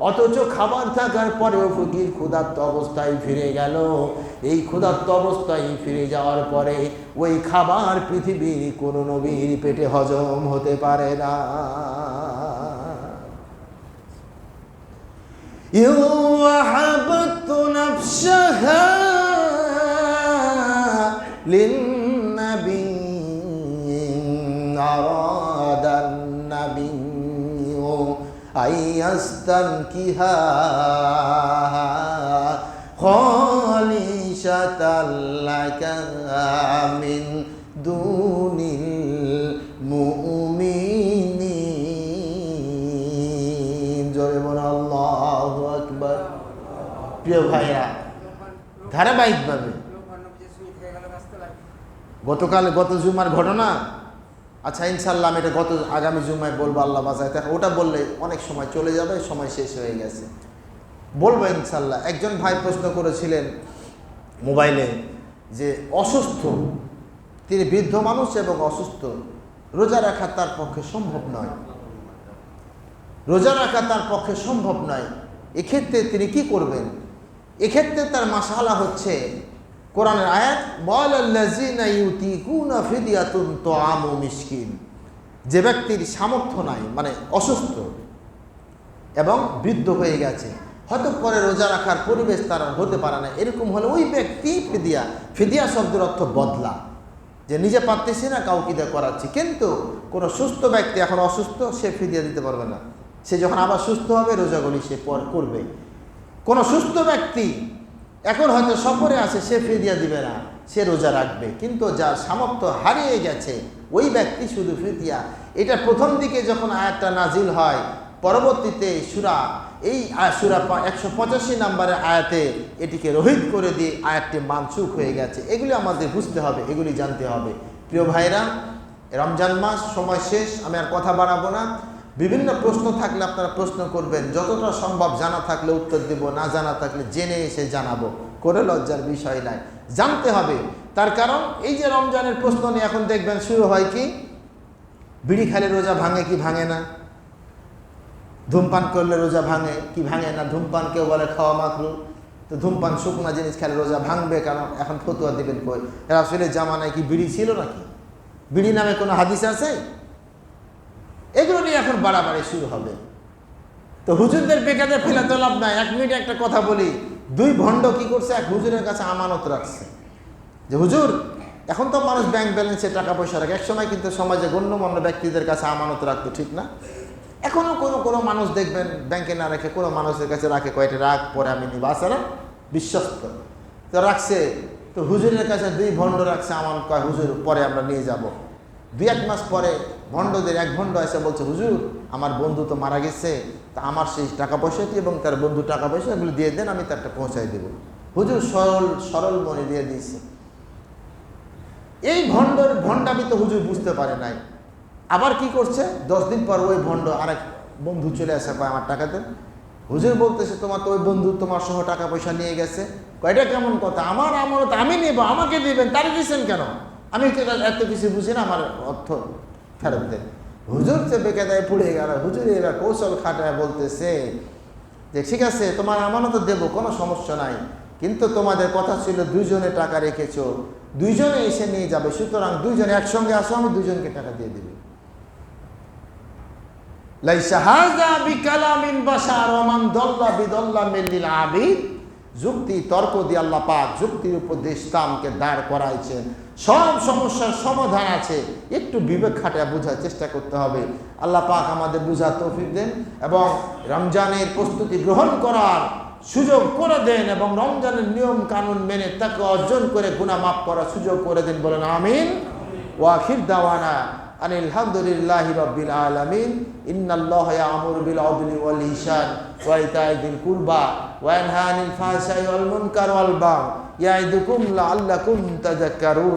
অথচ খাবার থাকার পরেও ফকির ক্ষুধার্ত অবস্থায় ফিরে গেল। এই ক্ষুধার্ত অবস্থায় ফিরে যাওয়ার পরে ওই খাবার পৃথিবীর কোনো নবীর পেটে হজম হতে পারে না। وَوَهَبَتْ نَفْسَهَا لِلنَّبِيِّ أَرَادَ النَّبِيُّ أَن يَسْتَنكِحَهَا خَالِصَةً لَكَ مِن دُونِ الْمُؤْمِنِينَ। জোরে বলো আল্লাহু আকবার। প্রিয় ভাইরা, ধারাবাহিকভাবে গত জুমার ঘটনা, আচ্ছা ইনশাল্লাহ আমি এটা আগামী জুমায় বলবো, আল্লাহ বাঁচায়। ওটা বললে অনেক সময় চলে যাবে, সময় শেষ হয়ে গেছে, বলবো ইনশাল্লাহ। একজন ভাই প্রশ্ন করেছিলেন মোবাইলে যে অসুস্থ, তিনি বৃদ্ধ মানুষ এবং অসুস্থ, রোজা রাখা তার পক্ষে সম্ভব নয়, রোজা রাখা তার পক্ষে সম্ভব নয়। এক্ষেত্রে তিনি কি করবেন? এক্ষেত্রে তার মাসআলা হচ্ছে কোরআনের আয়াত, ওয়ালাল্লাযিনা ইউতিকুনা ফিদিয়াতুন তুআমু মিসকিন। যে ব্যক্তির সামর্থ্য নাই, মানে অসুস্থ এবং বৃদ্ধ হয়ে গেছে, হয়তো পরে রোজা রাখার পরিবেশ তার হতে পারে না, এরকম হলে ওই ব্যক্তি ফিদিয়া, ফিদিয়া শব্দের অর্থ বদলা, যে নিজে পারতেছি না কাউকে দিয়ে করাচ্ছি। কিন্তু কোনো সুস্থ ব্যক্তি এখন অসুস্থ, সে ফিদিয়া দিতে পারবে না, সে যখন আবার সুস্থ হবে রোজাগুলি সে পর করবে। কোনো সুস্থ ব্যক্তি এখন হয়তো সফরে আছে, সে ফিদিয়া দিবে না, সে রোজা রাখবে। কিন্তু যার সামর্থ্য হারিয়ে গেছে ওই ব্যক্তি শুধু ফিদিয়া। এটা প্রথম দিকে যখন আয়াতটা নাজিল হয়, পরবর্তীতে সূরা 185 নম্বরের আয়াতে এটিকে রহিত করে দিয়ে আয়াতটি মানসুখ হয়ে গেছে। এগুলি আমাদের বুঝতে হবে, এগুলি জানতে হবে। প্রিয় ভাইরা, রমজান মাস, সময় শেষ, আমি আর কথা বাড়াবো না। বিভিন্ন প্রশ্ন থাকলে আপনারা প্রশ্ন করবেন, যতটা সম্ভব জানা থাকলে উত্তর দেব, না জানা থাকলে জেনে এসে জানাবো, করে লজ্জার বিষয় নাই, জানতে হবে। তার কারণ এই যে রমজানের প্রশ্ন নিয়ে এখন দেখবেন শুরু হয় কি, বিড়ি খেলে রোজা ভাঙে কি ভাঙে না, ধূমপান করলে রোজা ভাঙে কি ভাঙে না, ধূমপান কেউ বলে খাওয়া মাকরুহ, তো ধূমপান শুকনা জিনিস খেলে রোজা ভাঙবে কেন, এখন ফতোয়া দিবেন কই? রাসূলের জামানায় কি বিড়ি ছিল নাকি? বিড়ি নামে কোনো হাদিস আছে? এগুলো নিয়ে এখন বাড়াবাড়ি শুরু হবে। তো হুজুরদের বেকারে ফেলে তো লাভ নাই। 1 মিনিট একটা কথা বলি, 2 ভণ্ড কি করছে, এক হুজুরের কাছে আমানত রাখছে যে হুজুর, এখন তো মানুষ ব্যাংক ব্যালেন্সে টাকা পয়সা রাখে, একসময় কিন্তু সমাজে গণ্যমান্য ব্যক্তিদের কাছে আমানত রাখতো, ঠিক না? এখনও কোনো মানুষ দেখবেন ব্যাংকে না রেখে কোনো মানুষের কাছে রাখে, কয়টা রাখ পরে আমি নিব, আছে না, বিশ্বস্ত। তো রাখছে, তো হুজুরের কাছে 2 ভণ্ড রাখছে আমানত, কয় হুজুর পরে আমরা নিয়ে যাব। 2-1 মাস পরে ভণ্ডদের এক ভণ্ড এসে বলছে, হুজুর আমার বন্ধু তো মারা গেছে, তা আমার সেই টাকা পয়সাটি এবং তার বন্ধু টাকা পয়সা এগুলো দিয়ে দেন, আমি তারটা পৌঁছাই দেব। হুজুর সরল মনে দিয়ে দিয়েছে। এই ভণ্ডামি তো হুজুর বুঝতে পারে নাই। আবার কি করছে, 10 দিন পর ওই ভণ্ড আরেক বন্ধু চলে আসে, কয় আমার টাকা দেন। হুজুর বলতেছে, তোমার তো ওই বন্ধু তোমার সহ টাকা পয়সা নিয়ে গেছে। কয়টা কেমন কথা, আমার আমানত আমি নেব, আমাকে দিবেন, তারা দিচ্ছেন কেন? আমি তো এত কিছু বুঝি না, আমার অর্থ ফেরত দেন। হুজুর যে বেকায়দায় পড়ে গেল। হুজুর এরা কৌশল খাটায় বলতেছে যে ঠিক আছে তোমার আমানত দেব, কোনো সমস্যা নাই, কিন্তু তোমাদের কথা ছিল 2 জনে টাকা রেখেছ, 2 জনে এসে নিয়ে যাবে, সুতরাং 2 জনে একসঙ্গে আসো, আমি 2 জনকে টাকা দিয়ে দেব। লাইসা হাযা বিকালামিন বাশার ওয়া মান দাল্লা বিদাল্লা মিল আবিদ। যুক্তি তর্ক দিয়ে আল্লাহ পাক যুক্তির উপর ইসলামকে দাঁড় করাইছেন। সব সমস্যার সমাধান আছে, একটু বিবেক খাটায় বোঝার চেষ্টা করতে হবে। আল্লাহ পাক আমাদের বুঝার তৌফিক দেন এবং রমজানের প্রস্তুতি গ্রহণ করার সুযোগ করে দেন এবং রমজানের নিয়ম কানুন মেনে তাকে অর্জন করে গুনাহ মাফ করার সুযোগ করে দেন, বলেন আমিন। ওয়া আখির দাওয়ানা আনিল হামদুলিল্লাহি রাব্বিল আলামিন। ইন্নাল্লাহা ইয়া'মুরু বিল আদলি ওয়াল ইহসান ওয়া ইতা'i যিল কুরবা ওয়া ইয়ানহা আনিল ফাহশাই ওয়াল মুনকার ওয়াল বাগই ইয়া'iদুকুম লাআল্লাকুম তাযাক্কারুন।